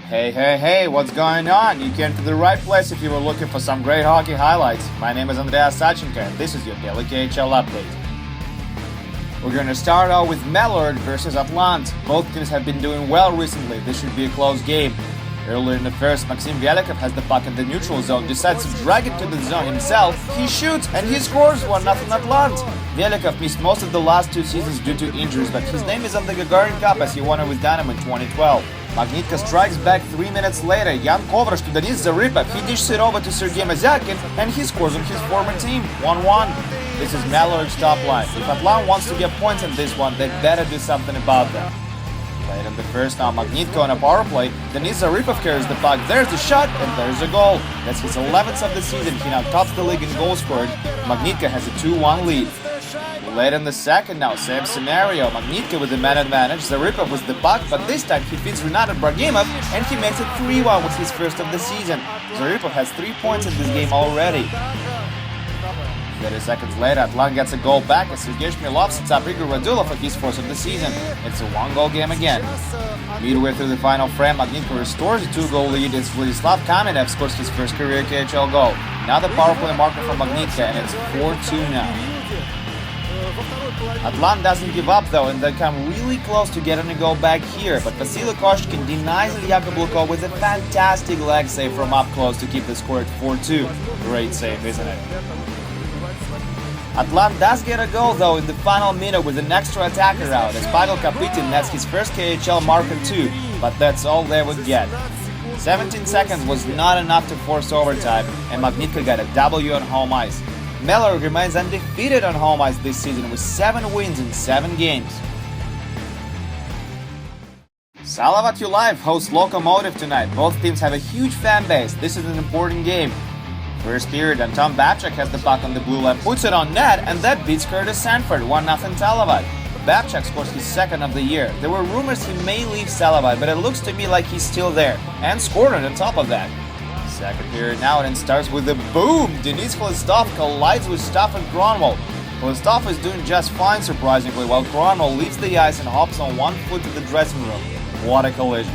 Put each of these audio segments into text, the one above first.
Hey, what's going on? You came to the right place if you were looking for some great hockey highlights. My name is Andreas Sachenko and this is your daily KHL update. We're going to start out with Mellor versus Atlant. Both teams have been doing well recently. This should be a close game. Earlier in the first, Maxim Velikov has the puck in the neutral zone, decides to drag it to the zone himself. He shoots and he scores 1-0 Atlant. Velikov missed most of the last 2 seasons due to injuries, but his name is on the Gagarin Cup as he won it with Dynamo in 2012. Magnitka strikes back 3 minutes later. Jan Kovras to Denis Zaripov. He dishes it over to Sergei Mazyakin and he scores on his former team, 1-1. This is Mellor's top line. If Atlant wants to get points in this one, they better do something about that. Late in the first, now Magnitka on a power play. Denis Zaripov carries the puck. There's the shot and there's a goal. That's his 11th of the season. He now tops the league in goals scored. Magnitka has a 2-1 lead. Late in the second now, same scenario. Magnitka with the man advantage. Zaripov with the puck, but this time he feeds Renat Bragimov and he makes it 3-1 with his first of the season. Zaripov has 3 points in this game already. 30 seconds later, Atlant gets a goal back as Sergei Shmilov sets up Igor Radulov for his first of the season. It's a 1-goal game again. Midway through the final frame, Magnitka restores a 2-goal lead as Vladislav Kamenev scores his first career KHL goal. Another power play marker for Magnitka and it's 4-2 now. Atlant doesn't give up though and they come really close to getting a goal back here, but Vasily Koshkin denies Ilya Kablukov with a fantastic leg save from up close to keep the score at 4-2. Great save, isn't it? Atlant does get a goal though in the final minute with an extra attacker out as Pavel Kapitin nets his first KHL mark in 2, but that's all they would get. 17 seconds was not enough to force overtime and Magnitka got a W on home ice. Mellor remains undefeated on home ice this season with 7 wins in 7 games. Salavat Ulaev hosts Lokomotiv tonight. Both teams have a huge fan base. This is an important game. First period, and Tom Babchak has the puck on the blue line, puts it on net, and that beats Curtis Sanford, 1-0 Salavat. Babchak scores his 2nd of the year. There were rumors he may leave Salavat, but it looks to me like he's still there, and scored on top of that. Second period now, and it starts with a boom! Denis Khlyastov collides with Staffan Kronwall. Khlyastov is doing just fine, surprisingly, while Kronwall leaves the ice and hops on 1 foot to the dressing room. What a collision.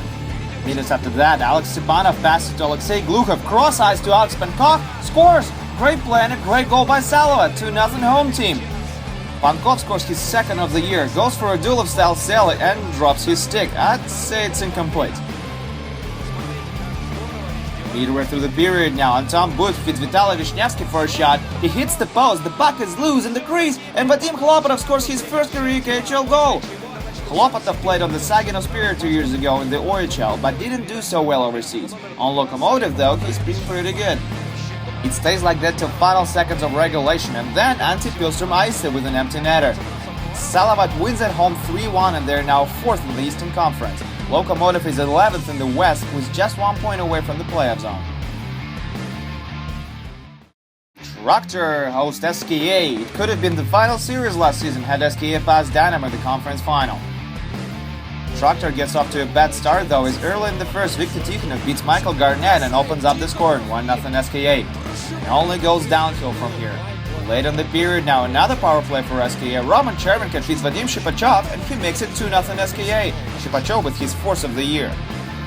Minutes after that, Alex Stepanov passes to Alexei Glukhov, cross-ice to Alex Pankov, scores! Great play and a great goal by Salavat, 2-0 home team. Pankov scores his 2nd of the year, goes for a Radulov-style sally and drops his stick. I'd say it's incomplete. Midway through the period now, Anton Booth feeds Vitaly Vishnevsky for a shot. He hits the post, the puck is loose in the crease, and Vadim Khlopotov scores his first career KHL goal. Khlopotov played on the Saginaw Spirit 2 years ago in the OHL, but didn't do so well overseas. On Lokomotiv though, he's been pretty good. It stays like that till final seconds of regulation, and then Ante Pilstrom iced it with an empty netter. Salavat wins at home 3-1 and they're now 4th in the Eastern Conference. Lokomotiv is 11th in the West, who's just 1 point away from the playoff zone. Tractor hosts SKA. It could have been the final series last season had SKA passed Dynamo in the conference final. Tractor gets off to a bad start though as early in the first Viktor Tikhonov beats Michael Garnett and opens up the score, 1-0 SKA. It only goes downhill from here. Late in the period now, another power play for SKA. Roman Chervenka beats Vadim Shipachov and he makes it 2-0 SKA. Shipachov with his 4th of the year.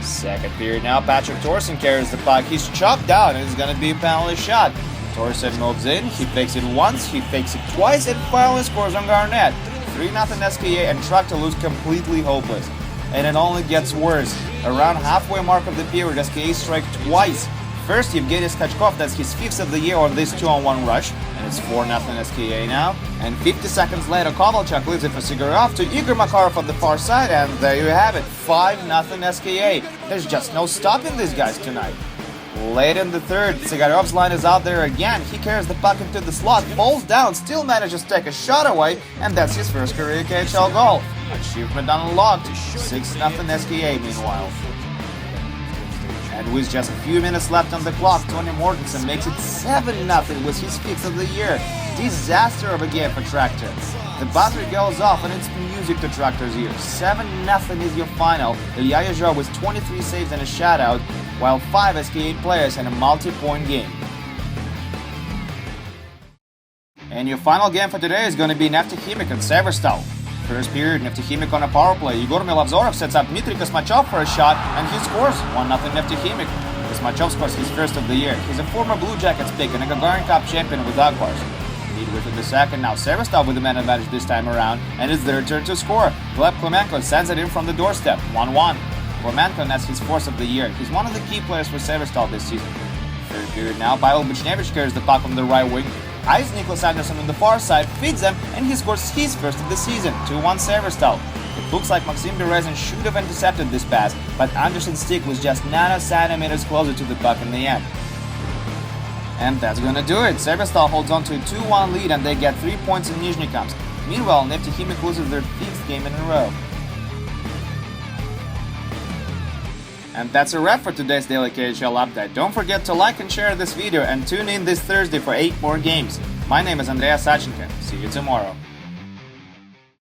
Second period now, Patrick Thorson carries the puck. He's chopped down and it's gonna be a penalty shot. Thorson moves in, he fakes it once, he fakes it twice, and finally scores on Garnett. 3-0 SKA and Tractor looks completely hopeless. And it only gets worse. Around halfway mark of the period, SKA strike twice. First, Yevgeny Skachkov, that's his 5th of the year on this 2-on-1 rush, and it's 4-0 SKA now. And 50 seconds later, Kovalchuk leaves it for Sigurov to Igor Makarov on the far side, and there you have it, 5-0 SKA. There's just no stopping these guys tonight. Late in the third, Sigarov's line is out there again. He carries the puck into the slot, falls down, still manages to take a shot away, and that's his first career KHL goal. Achievement unlocked, 6-0 SKA meanwhile. And with just a few minutes left on the clock, Tony Mortensen makes it 7-0 with his 5th of the year. Disaster of a game for Tractor. The battery goes off and it's music to Tractor's ears. 7-0 is your final. Ilya Yezhov with 23 saves and a shutout, while 5 SKA players had a multi-point game. And your final game for today is going to be Neftekhimik and Severstal. First period, Neftekhimik on a power play. Igor Milavzorov sets up Dmitry Kosmachov for a shot, and he scores 1-0 Neftekhimik. Kosmachov scores his first of the year. He's a former Blue Jackets pick and a Gagarin Cup champion with Dog Horse. Midway through the second, now Sevastov with the man advantage this time around, and it's their turn to score. Gleb Klemenko sends it in from the doorstep, 1-1. Klemenko nets his fourth of the year. He's one of the key players for Sevastov this season. Third period now, Pavel Buchnevich carries the puck on the right wing. Eyes Niklas Anderson on the far side, feeds them, and he scores his first of the season, 2-1 Sevastov. It looks like Maxim Berezin should have intercepted this pass, but Anderson's stick was just nanocentimeters closer to the puck in the end. And that's gonna do it. Sevastov holds on to a 2-1 lead and they get 3 points in Nizhnekamsk. Meanwhile, Neftekhimik loses their 5th game in a row. And that's a wrap for today's Daily KHL Update. Don't forget to like and share this video and tune in this Thursday for 8 more games. My name is Andreas Sachenko. See you tomorrow.